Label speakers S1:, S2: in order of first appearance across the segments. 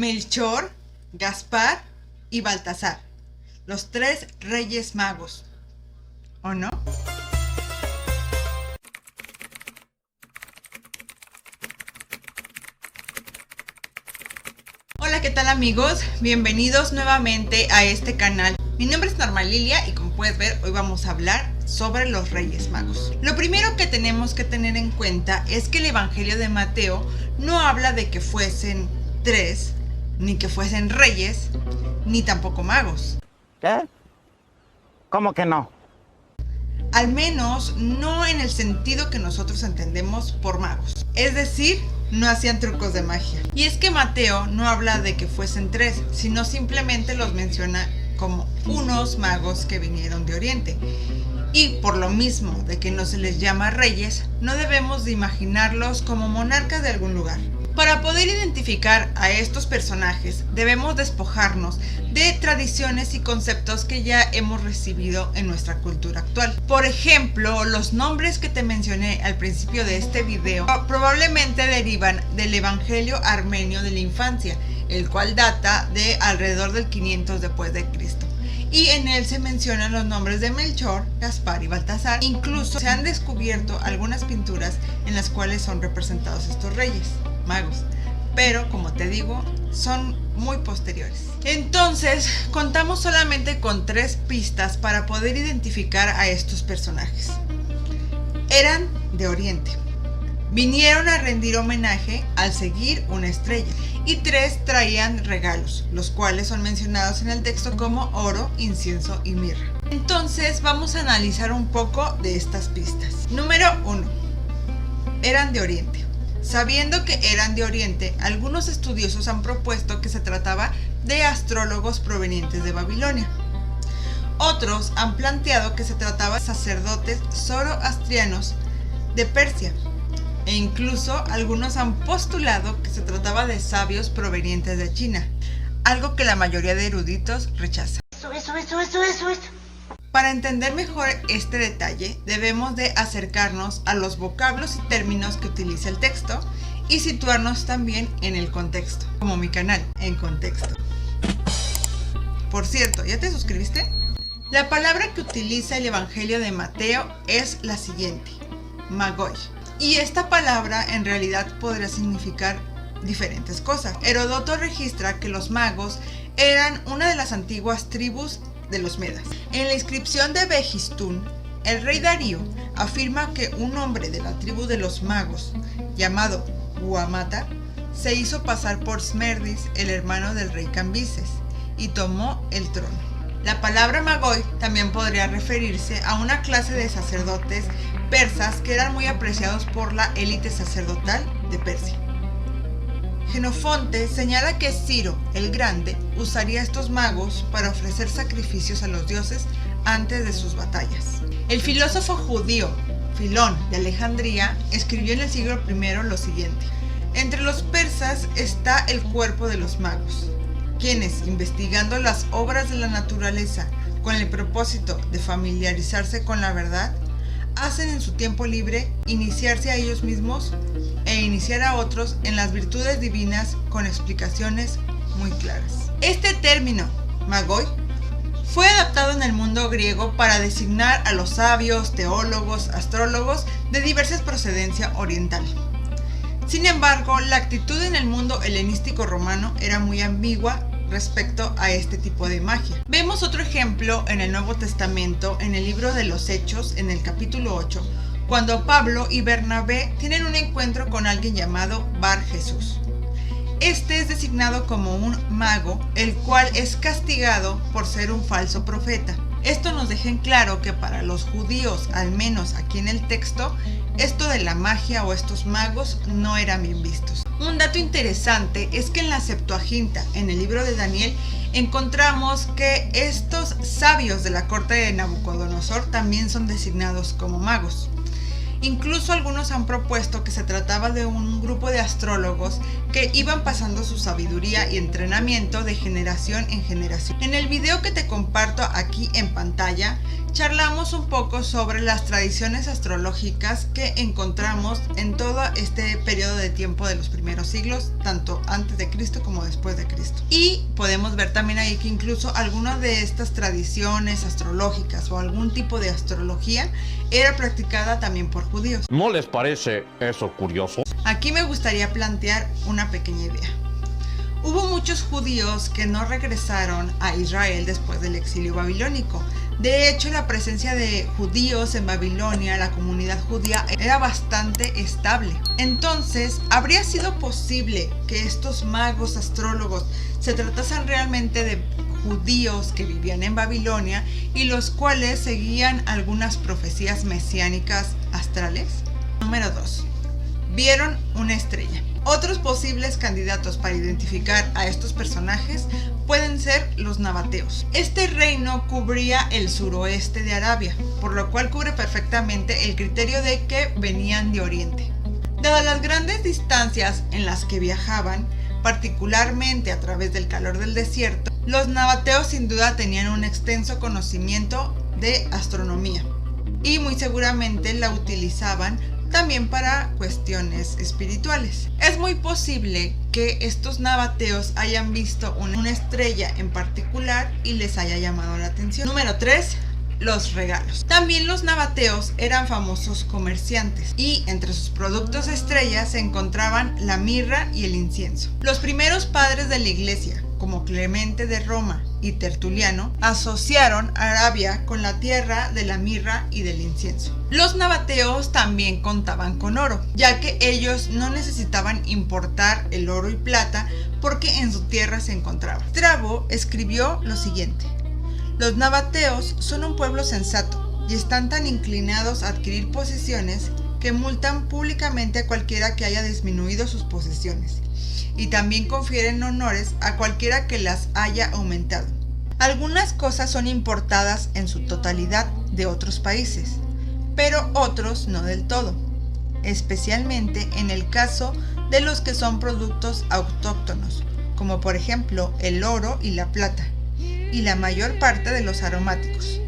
S1: Melchor, Gaspar y Baltasar, los tres reyes magos, ¿o no? Hola, ¿qué tal amigos? Bienvenidos nuevamente a este canal. Mi nombre es Norma Lilia y como puedes ver, hoy vamos a hablar sobre los Reyes Magos. Lo primero que tenemos que tener en cuenta es que el Evangelio de Mateo no habla de que fuesen tres, ni que fuesen reyes, ni tampoco magos.
S2: ¿Qué? ¿Cómo que no?
S1: Al menos no en el sentido que nosotros entendemos por magos. Es decir, no hacían trucos de magia. Y es que Mateo no habla de que fuesen tres, sino simplemente los menciona como unos magos que vinieron de Oriente. Y por lo mismo de que no se les llama reyes, no debemos de imaginarlos como monarcas de algún lugar. Para poder identificar a estos personajes, debemos despojarnos de tradiciones y conceptos que ya hemos recibido en nuestra cultura actual. Por ejemplo, los nombres que te mencioné al principio de este video probablemente derivan del Evangelio armenio de la infancia, el cual data de alrededor del 500 después de Cristo. Y en él se mencionan los nombres de Melchor, Gaspar y Baltasar. Incluso se han descubierto algunas pinturas en las cuales son representados estos reyes magos, pero como te digo, son muy posteriores. Entonces, contamos solamente con 3 pistas para poder identificar a estos personajes. Eran de Oriente, vinieron a rendir homenaje al seguir una estrella, y 3 traían regalos, los cuales son mencionados en el texto como oro, incienso y mirra. Entonces vamos a analizar un poco de estas pistas. Número 1. Eran de Oriente. Sabiendo que eran de Oriente, algunos estudiosos han propuesto que se trataba de astrólogos provenientes de Babilonia. Otros han planteado que se trataba de sacerdotes zoroastrianos de Persia. E incluso algunos han postulado que se trataba de sabios provenientes de China, algo que la mayoría de eruditos rechazan. Eso. Para entender mejor este detalle, debemos de acercarnos a los vocablos y términos que utiliza el texto y situarnos también en el contexto, como mi canal, en contexto. Por cierto, ¿ya te suscribiste? La palabra que utiliza el Evangelio de Mateo es la siguiente, magoi. Y esta palabra en realidad podría significar diferentes cosas. Heródoto registra que los magos eran una de las antiguas tribus de los Medas. En la inscripción de Behistún, el rey Darío afirma que un hombre de la tribu de los magos, llamado Guamata, se hizo pasar por Smerdis, el hermano del rey Cambises, y tomó el trono. La palabra magoi también podría referirse a una clase de sacerdotes persas que eran muy apreciados por la élite sacerdotal de Persia. Jenofonte señala que Ciro el Grande usaría estos magos para ofrecer sacrificios a los dioses antes de sus batallas. El filósofo judío Filón de Alejandría escribió en el siglo I lo siguiente: entre los persas está el cuerpo de los magos, quienes, investigando las obras de la naturaleza con el propósito de familiarizarse con la verdad, hacen en su tiempo libre iniciarse a ellos mismos e iniciar a otros en las virtudes divinas con explicaciones muy claras. Este término, magoi, fue adaptado en el mundo griego para designar a los sabios, teólogos, astrólogos de diversas procedencia oriental. Sin embargo, la actitud en el mundo helenístico romano era muy ambigua respecto a este tipo de magia. Vemos otro ejemplo en el Nuevo Testamento, en el libro de los Hechos, en el capítulo 8, cuando Pablo y Bernabé tienen un encuentro con alguien llamado Bar Jesús. Este es designado como un mago, el cual es castigado por ser un falso profeta. Esto nos deja en claro que para los judíos, al menos aquí en el texto, esto de la magia o estos magos no eran bien vistos. Un dato interesante es que en la Septuaginta, en el libro de Daniel, encontramos que estos sabios de la corte de Nabucodonosor también son designados como magos. Incluso algunos han propuesto que se trataba de un grupo de astrólogos que iban pasando su sabiduría y entrenamiento de generación en generación. En el video que te comparto aquí en pantalla, charlamos un poco sobre las tradiciones astrológicas que encontramos en todo este periodo de tiempo de los primeros siglos, tanto antes de Cristo como después de Cristo. Y podemos ver también ahí que incluso algunas de estas tradiciones astrológicas o algún tipo de astrología era practicada también por judíos.
S3: ¿No les parece eso curioso?
S1: Aquí me gustaría plantear una pequeña idea. Hubo muchos judíos que no regresaron a Israel después del exilio babilónico. De hecho, la presencia de judíos en Babilonia, la comunidad judía, era bastante estable. Entonces, ¿habría sido posible que estos magos astrólogos se tratasen realmente de judíos que vivían en Babilonia y los cuales seguían algunas profecías mesiánicas astrales? Número 2. Vieron una estrella. Otros posibles candidatos para identificar a estos personajes pueden ser los nabateos. Este reino cubría el suroeste de Arabia, por lo cual cubre perfectamente el criterio de que venían de Oriente. Dadas las grandes distancias en las que viajaban, particularmente a través del calor del desierto, los nabateos sin duda tenían un extenso conocimiento de astronomía y muy seguramente la utilizaban también para cuestiones espirituales. Es muy posible que estos nabateos hayan visto una estrella en particular y les haya llamado la atención. Número 3. Los regalos. También los nabateos eran famosos comerciantes y entre sus productos estrellas se encontraban la mirra y el incienso. Los primeros padres de la iglesia, como Clemente de Roma y Tertuliano, asociaron a Arabia con la tierra de la mirra y del incienso. Los nabateos también contaban con oro, ya que ellos no necesitaban importar el oro y plata porque en su tierra se encontraba. Strabo escribió lo siguiente: los nabateos son un pueblo sensato y están tan inclinados a adquirir posesiones que multan públicamente a cualquiera que haya disminuido sus posesiones, y también confieren honores a cualquiera que las haya aumentado. Algunas cosas son importadas en su totalidad de otros países, pero otros no del todo, especialmente en el caso de los que son productos autóctonos, como por ejemplo el oro y la plata, y la mayor parte de los aromáticos,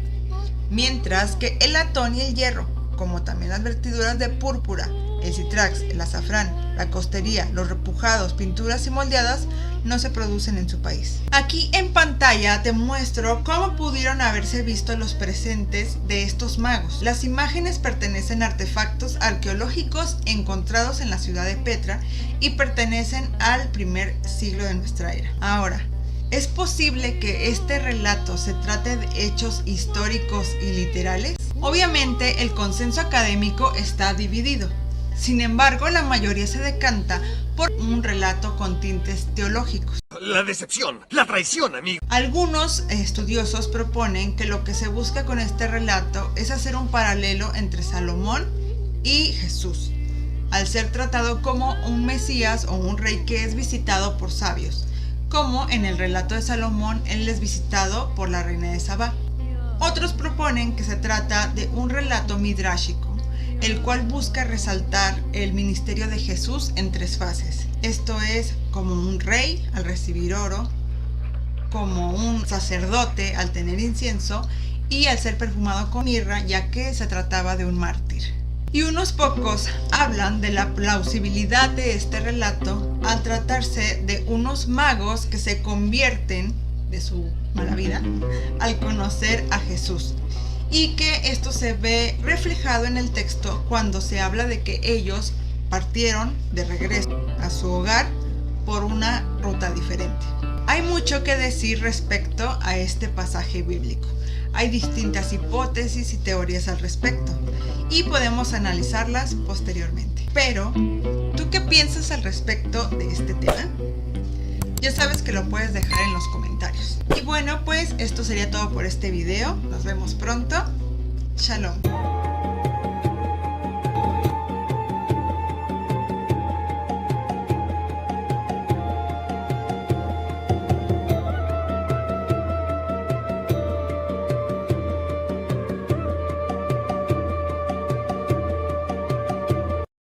S1: mientras que el latón y el hierro, como también las vertiduras de púrpura, el citrax, el azafrán, la costería, los repujados, pinturas y moldeadas, no se producen en su país. Aquí en pantalla te muestro cómo pudieron haberse visto los presentes de estos magos. Las imágenes pertenecen a artefactos arqueológicos encontrados en la ciudad de Petra y pertenecen al primer siglo de nuestra era. Ahora, ¿es posible que este relato se trate de hechos históricos y literales? Obviamente el consenso académico está dividido. Sin embargo, la mayoría se decanta por un relato con tintes teológicos.
S4: La decepción, la traición, amigo.
S1: Algunos estudiosos proponen que lo que se busca con este relato es hacer un paralelo entre Salomón y Jesús, al ser tratado como un Mesías o un rey que es visitado por sabios, como en el relato de Salomón él es visitado por la reina de Sabá. Otros proponen que se trata de un relato midrashico, el cual busca resaltar el ministerio de Jesús en tres fases. Esto es como un rey al recibir oro, como un sacerdote al tener incienso y al ser perfumado con mirra, ya que se trataba de un mártir. Y unos pocos hablan de la plausibilidad de este relato al tratarse de unos magos que se convierten de su mala vida al conocer a Jesús, y que esto se ve reflejado en el texto cuando se habla de que ellos partieron de regreso a su hogar por una ruta diferente. Hay mucho que decir respecto a este pasaje bíblico. Hay distintas hipótesis y teorías al respecto y podemos analizarlas posteriormente. Pero, ¿tú qué piensas al respecto de este tema? Ya sabes que lo puedes dejar en los comentarios. Y bueno, pues esto sería todo por este video. Nos vemos pronto. Shalom.